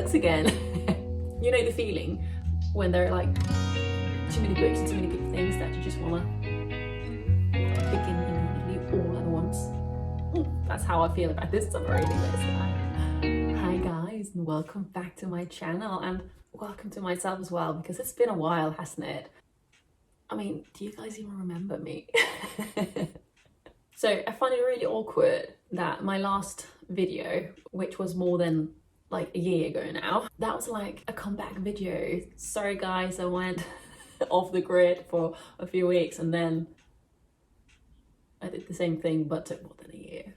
books again. You know the feeling when there are like too many books and too many good things that you just want to begin immediately all at once. That's how I feel about this summer reading list. Hi guys, and welcome back to my channel, and welcome to myself as well, because it's been a while, hasn't it? I mean, do you guys even remember me? So I find it really awkward that my last video, which was more than like a year ago now, that was like a comeback video. Sorry guys, I went off the grid for a few weeks and then I did the same thing but took more than a year.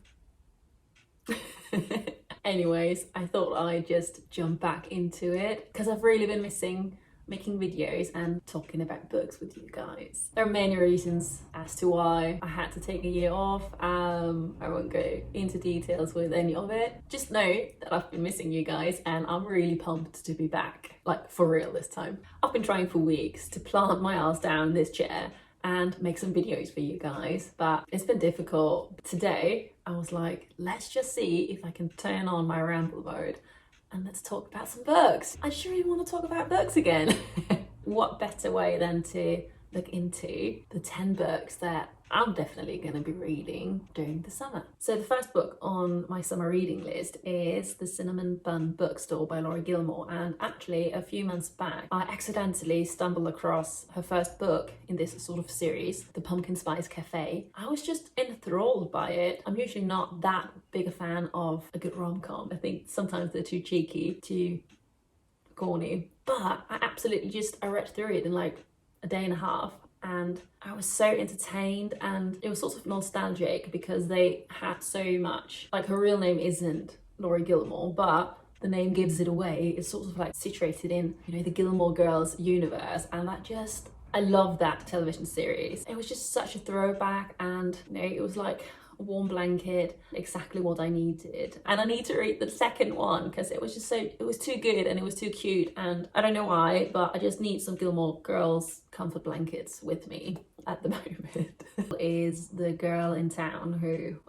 Anyways, I thought I'd just jump back into it because I've really been missing making videos and talking about books with you guys. There are many reasons as to why I had to take a year off. I won't go into details with any of it. Just know that I've been missing you guys and I'm really pumped to be back, like for real this time. I've been trying for weeks to plant my ass down in this chair and make some videos for you guys, but it's been difficult. Today I was like, let's just see if I can turn on my ramble mode and let's talk about some books. I just really want to talk about books again. What better way than to look into the 10 books that I'm definitely going to be reading during the summer. So the first book on my summer reading list is The Cinnamon Bun Bookstore by Laurie Gilmore, and actually a few months back I accidentally stumbled across her first book in this sort of series, The Pumpkin Spice Cafe. I was just enthralled by it. I'm usually not that big a fan of a good rom-com. I think sometimes they're too cheeky, too corny, but I read through it in like a day and a half and I was so entertained, and it was sort of nostalgic because they had so much, like her real name isn't Laurie Gilmore, but the name gives it away. It's sort of like situated in, you know, the Gilmore Girls universe, and I love that television series. It was just such a throwback, and you know, it was like a warm blanket, exactly what I needed. And I need to read the second one because it was too good and it was too cute, and I don't know why, but I just need some Gilmore Girls comfort blankets with me at the moment. Is the girl in town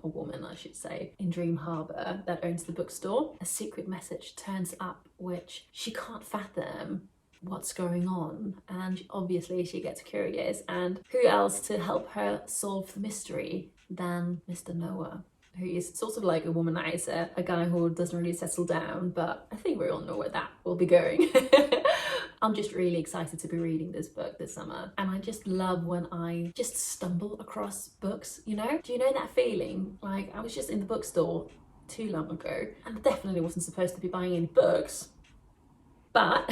a woman I should say, in Dream Harbor that owns the bookstore. A secret message turns up which she can't fathom what's going on, and obviously she gets curious, and who else to help her solve the mystery than Mr. Noah, who is sort of like a womanizer, a guy who doesn't really settle down, but I think we all know where that will be going. I'm just really excited to be reading this book this summer, and I just love when I just stumble across books, you know? Do you know that feeling? Like, I was just in the bookstore too long ago and I definitely wasn't supposed to be buying any books, but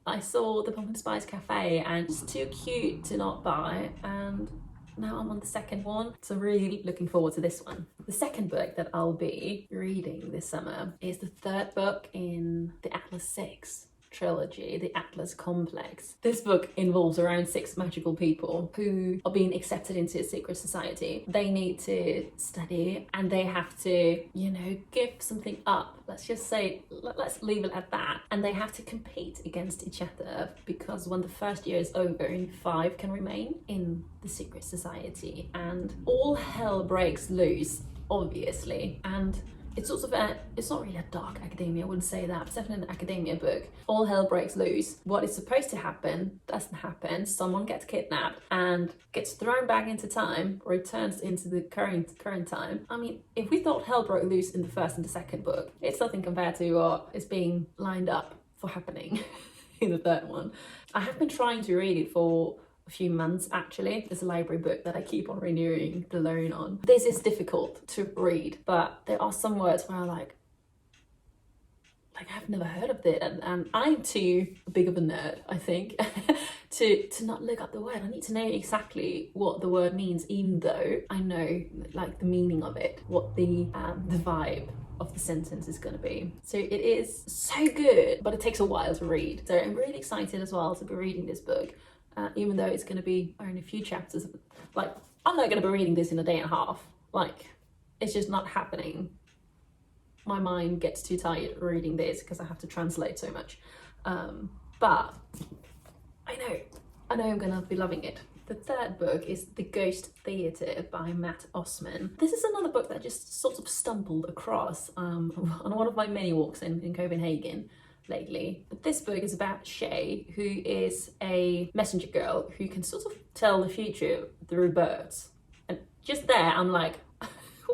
I saw the Pumpkin Spice Cafe and it's too cute to not buy, and now I'm on the second one, so really looking forward to this one. The second book that I'll be reading this summer is the third book in the Atlas 6 trilogy, the Atlas Complex. This book involves around 6 magical people who are being accepted into a secret society. They need to study and they have to, you know, give something up. Let's just say, let's leave it at that. And they have to compete against each other, because when the first year is over, only 5 can remain in the secret society, and all hell breaks loose, obviously. And it's not really a dark academia, I wouldn't say that. It's definitely an academia book. All hell breaks loose. What is supposed to happen doesn't happen. Someone gets kidnapped and gets thrown back into time, returns into the current time. I mean, if we thought hell broke loose in the first and the second book, it's nothing compared to what is being lined up for happening in the third one. I have been trying to read it for a few months actually. There's a library book that I keep on renewing the loan on. This is difficult to read, but there are some words where I'm like I've never heard of it, and I'm too big of a nerd, I think, to not look up the word. I need to know exactly what the word means, even though I know like the meaning of it, what the vibe of the sentence is going to be. So it is so good, but it takes a while to read. So I'm really excited as well to be reading this book. Even though it's going to be only a few chapters. Like, I'm not going to be reading this in a day and a half. Like, it's just not happening. My mind gets too tired reading this because I have to translate so much. But I know I'm going to be loving it. The third book is The Ghost Theatre by Matt Osman. This is another book that I just sort of stumbled across on one of my many walks in Copenhagen lately. But this book is about Shay, who is a messenger girl who can sort of tell the future through birds. And just there, I'm like,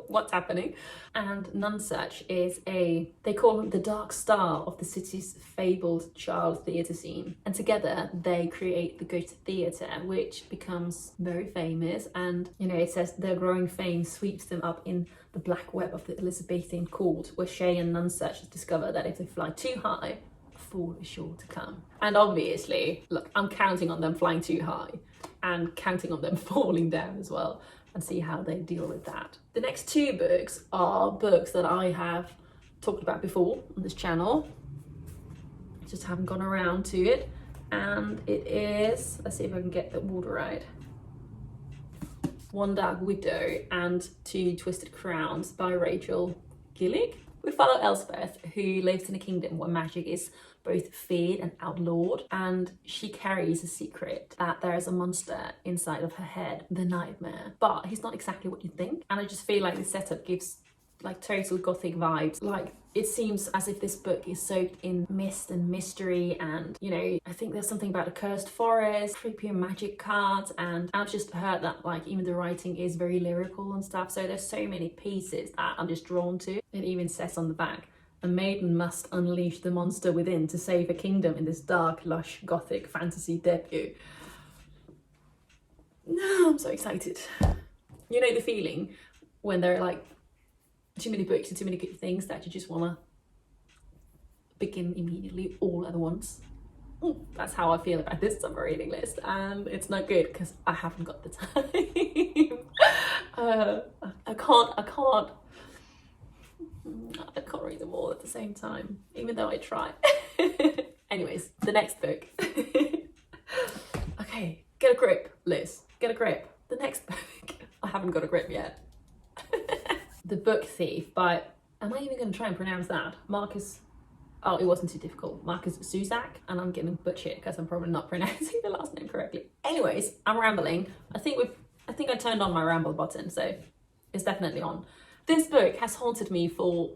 what's happening? And Nonsuch is they call him the dark star of the city's fabled child theatre scene. And together they create the Ghost Theatre, which becomes very famous. And, you know, it says their growing fame sweeps them up in the black web of the Elizabethan court, where Shay and Nonsuch discover that if they fly too high, a fall is sure to come. And obviously, look, I'm counting on them flying too high and counting on them falling down as well, and see how they deal with that. The next two books are books that I have talked about before on this channel. I just haven't gone around to it. And it is, let's see if I can get the order right. One Dark Widow and Two Twisted Crowns by Rachel Gillig. We follow Elspeth, who lives in a kingdom where magic is both feared and outlawed, and she carries a secret that there is a monster inside of her head, the Nightmare. But he's not exactly what you think, and I just feel like the setup gives like total gothic vibes. Like, it seems as if this book is soaked in mist and mystery, and, you know, I think there's something about a cursed forest, creepy magic cards, and I've just heard that like even the writing is very lyrical and stuff, so there's so many pieces that I'm just drawn to. It even says on the back, a maiden must unleash the monster within to save a kingdom in this dark, lush, gothic fantasy debut. No, I'm so excited. You know the feeling when there are like too many books and too many good things that you just want to begin immediately all at once. That's how I feel about this summer reading list, and it's not good because I haven't got the time. I can't read them all at the same time, even though I try. Anyways, the next book. Okay, get a grip, Liz. Get a grip. The next book. I haven't got a grip yet. The Book Thief by, am I even going to try and pronounce that? Marcus, oh, it wasn't too difficult. Marcus Zuzak, and I'm getting butchered because I'm probably not pronouncing the last name correctly. Anyways, I'm rambling. I think I turned on my ramble button, so it's definitely on. This book has haunted me for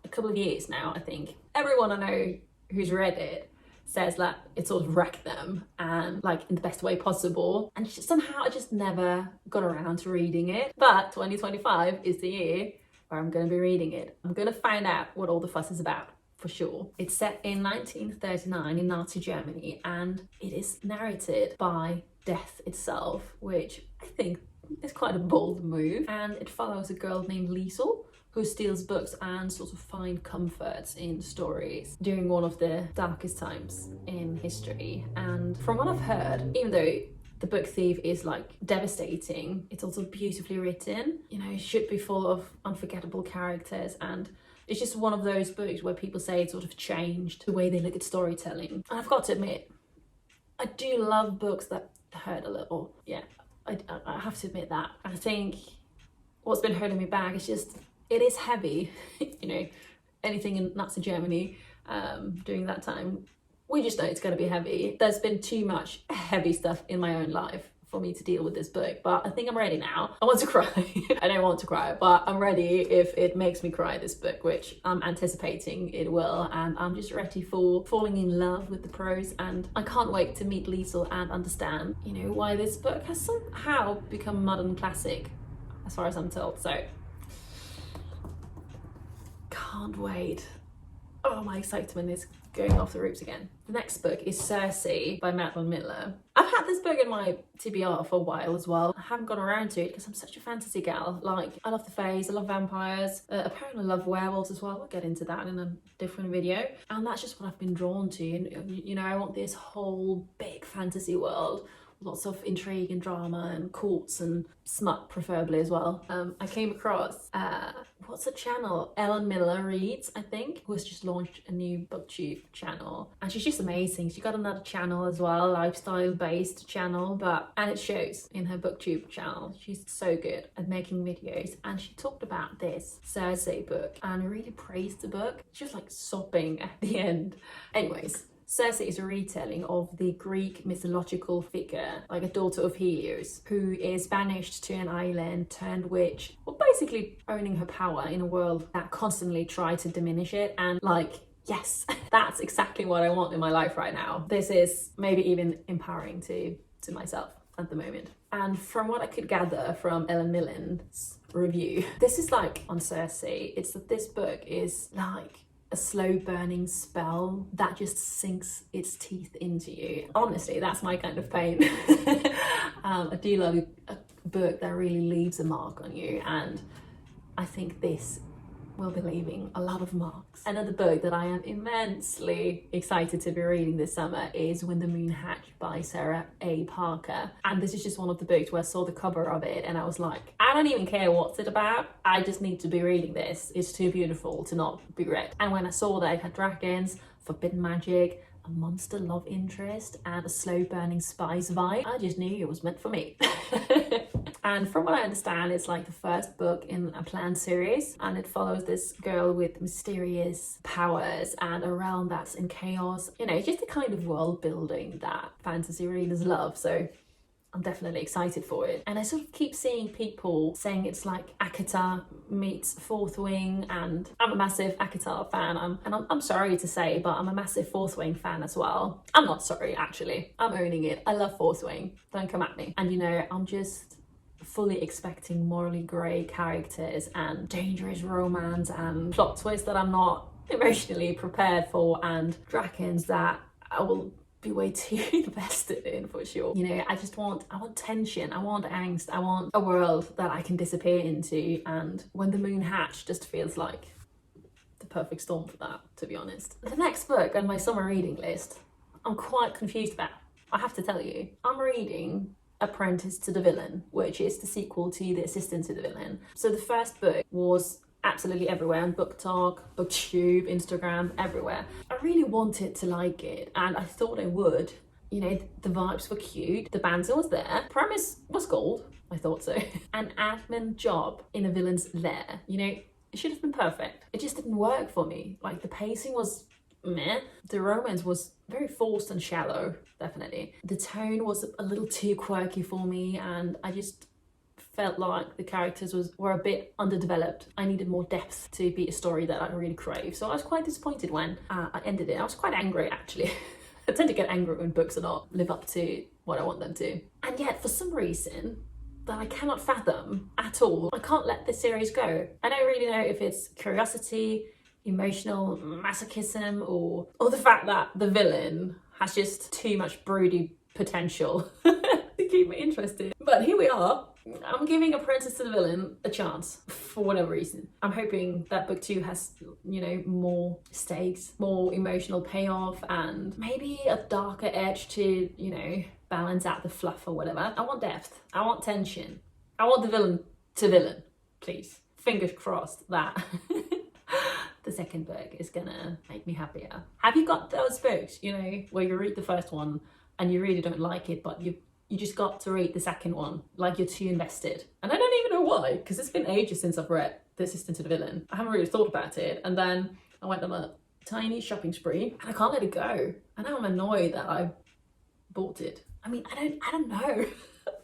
a couple of years now, I think. Everyone I know who's read it says that it sort of wrecked them, and like in the best way possible, and somehow I just never got around to reading it. But 2025 is the year where I'm going to be reading it. I'm going to find out what all the fuss is about, for sure. It's set in 1939 in Nazi Germany, and it is narrated by death itself, which I think is quite a bold move. And it follows a girl named Liesel, who steals books and sort of find comforts in stories during one of the darkest times in history. And from what I've heard, even though The Book Thief is like devastating, it's also beautifully written. You know, it should be full of unforgettable characters, and it's just one of those books where people say it sort of changed the way they look at storytelling. And I've got to admit, I do love books that hurt a little. Yeah, I have to admit that. I think what's been holding me back is just, it is heavy. You know, anything in Nazi Germany during that time, we just know it's going to be heavy. There's been too much heavy stuff in my own life for me to deal with this book, but I think I'm ready now. I want to cry. I don't want to cry, but I'm ready if it makes me cry, this book, which I'm anticipating it will, and I'm just ready for falling in love with the prose, and I can't wait to meet Liesel and understand, you know, why this book has somehow become a modern classic, as far as I'm told. So can't wait. Oh, my excitement is going off the roofs again. The next book is Circe by Madeline Miller. I've had this book in my TBR for a while as well. I haven't got around to it because I'm such a fantasy gal. Like, I love the fays, I love vampires, apparently I love werewolves as well. We'll get into that in a different video. And that's just what I've been drawn to. And, you know, I want this whole big fantasy world. Lots of intrigue and drama and courts and smut, preferably as well. I came across, what's the channel? Ellen Miller Reads, I think, who has just launched a new booktube channel. And she's just amazing. She got another channel as well, lifestyle-based channel, and it shows in her booktube channel. She's so good at making videos. And she talked about this Circe book and really praised the book. She was like sobbing at the end. Anyways, Circe is a retelling of the Greek mythological figure, like a daughter of Helios, who is banished to an island, turned witch, or basically owning her power in a world that constantly tried to diminish it. And like, yes, that's exactly what I want in my life right now. This is maybe even empowering to myself at the moment. And from what I could gather from Ellen Millen's review, this is like on Circe, it's that this book is like a slow burning spell that just sinks its teeth into you. Honestly, that's my kind of pain. I do love a book that really leaves a mark on you, and I think this will be leaving a lot of marks. Another book that I am immensely excited to be reading this summer is When the Moon Hatched by Sarah A. Parker. And this is just one of the books where I saw the cover of it and I was like, I don't even care what's it about. I just need to be reading this. It's too beautiful to not be read. And when I saw that it had dragons, forbidden magic, a monster love interest, and a slow burning spice vibe, I just knew it was meant for me. And from what I understand, it's like the first book in a planned series, and it follows this girl with mysterious powers and a realm that's in chaos. You know, it's just the kind of world building that fantasy readers love. So I'm definitely excited for it. And I sort of keep seeing people saying it's like ACOTAR meets Fourth Wing, and I'm a massive ACOTAR fan. I'm sorry to say, but I'm a massive Fourth Wing fan as well. I'm not sorry, actually. I'm owning it. I love Fourth Wing. Don't come at me. And you know, I'm just fully expecting morally grey characters and dangerous romance and plot twists that I'm not emotionally prepared for, and dragons that I will be way too invested in, for sure. You know, I want tension, I want angst, I want a world that I can disappear into, and When the Moon Hatched just feels like the perfect storm for that, to be honest. The next book on my summer reading list, I'm quite confused about. I have to tell you, I'm reading Apprentice to the Villain, which is the sequel to The Assistant to the Villain. So the first book was absolutely everywhere on BookTok, BookTube, Instagram, everywhere. I really wanted to like it, and I thought I would. You know, the vibes were cute, the banter was there, premise was gold, I thought so. An admin job in a villain's lair, you know, it should have been perfect. It just didn't work for me. Like, the pacing was meh. The romance was very forced and shallow, definitely. The tone was a little too quirky for me, and I just felt like the characters were a bit underdeveloped. I needed more depth to be a story that I really crave. So I was quite disappointed when I ended it. I was quite angry, actually. I tend to get angry when books do not live up to what I want them to. And yet, for some reason that I cannot fathom at all, I can't let this series go. I don't really know if it's curiosity, emotional masochism, or the fact that the villain has just too much broody potential to keep me interested. But here we are. I'm giving Apprentice to the Villain a chance for whatever reason. I'm hoping that book 2 has, you know, more stakes, more emotional payoff, and maybe a darker edge to, you know, balance out the fluff or whatever. I want depth. I want tension. I want the villain to villain, please. Fingers crossed that the second book is gonna make me happier. Have you got those books, you know, where you read the first one and you really don't like it, but you just got to read the second one, like you're too invested? And I don't even know why, because it's been ages since I've read The Assistant to the Villain. I haven't really thought about it, and then I went on a tiny shopping spree and I can't let it go. And now I'm annoyed that I bought it. I mean, I don't know.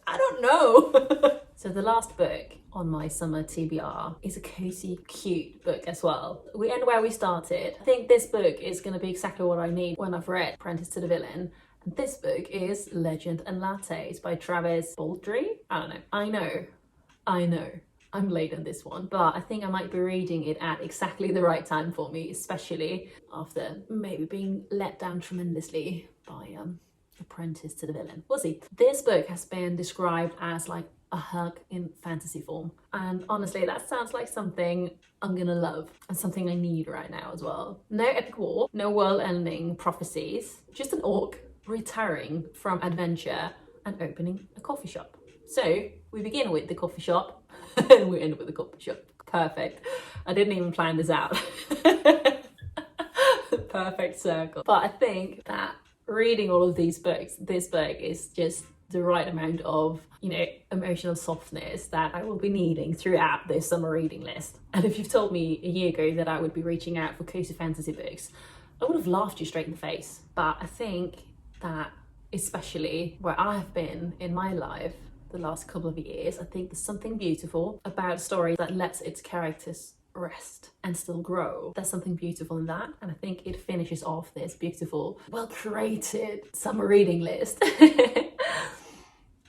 I don't know. So the last book on my summer TBR is a cozy, cute book as well. We end where we started. I think this book is going to be exactly what I need when I've read Apprentice to the Villain. And this book is Legend and Lattes by Travis Baldry. I don't know. I know. I'm late on this one, but I think I might be reading it at exactly the right time for me, especially after maybe being let down tremendously by Apprentice to the Villain. We'll see. This book has been described as like a hug in fantasy form, and honestly that sounds like something I'm gonna love and something I need right now as well. No epic war, no world-ending prophecies, just an orc retiring from adventure and opening a coffee shop. So we begin with the coffee shop and we end with the coffee shop. Perfect. I didn't even plan this out. Perfect circle. But I think that reading all of these books, this book is just the right amount of, you know, emotional softness that I will be needing throughout this summer reading list. And if you've told me a year ago that I would be reaching out for cozy fantasy books, I would have laughed you straight in the face. But I think that, especially where I have been in my life the last couple of years, I think there's something beautiful about a story that lets its characters rest and still grow. There's something beautiful in that, and I think it finishes off this beautiful, well-curated summer reading list.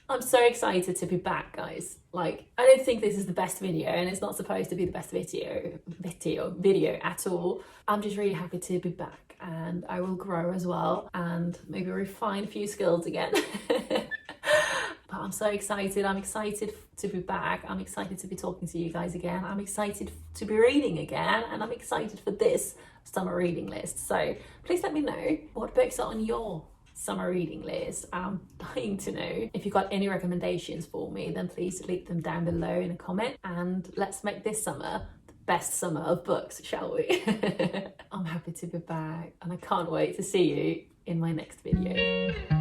I'm so excited to be back, guys. Like, I don't think this is the best video, and it's not supposed to be the best video at all. I'm just really happy to be back, and I will grow as well and maybe refine a few skills again. But I'm so excited. I'm excited to be back. I'm excited to be talking to you guys again. I'm excited to be reading again, and I'm excited for this summer reading list. So please let me know what books are on your summer reading list. I'm dying to know. If you've got any recommendations for me, then please leave them down below in a comment, and let's make this summer the best summer of books, shall we? I'm happy to be back, and I can't wait to see you in my next video.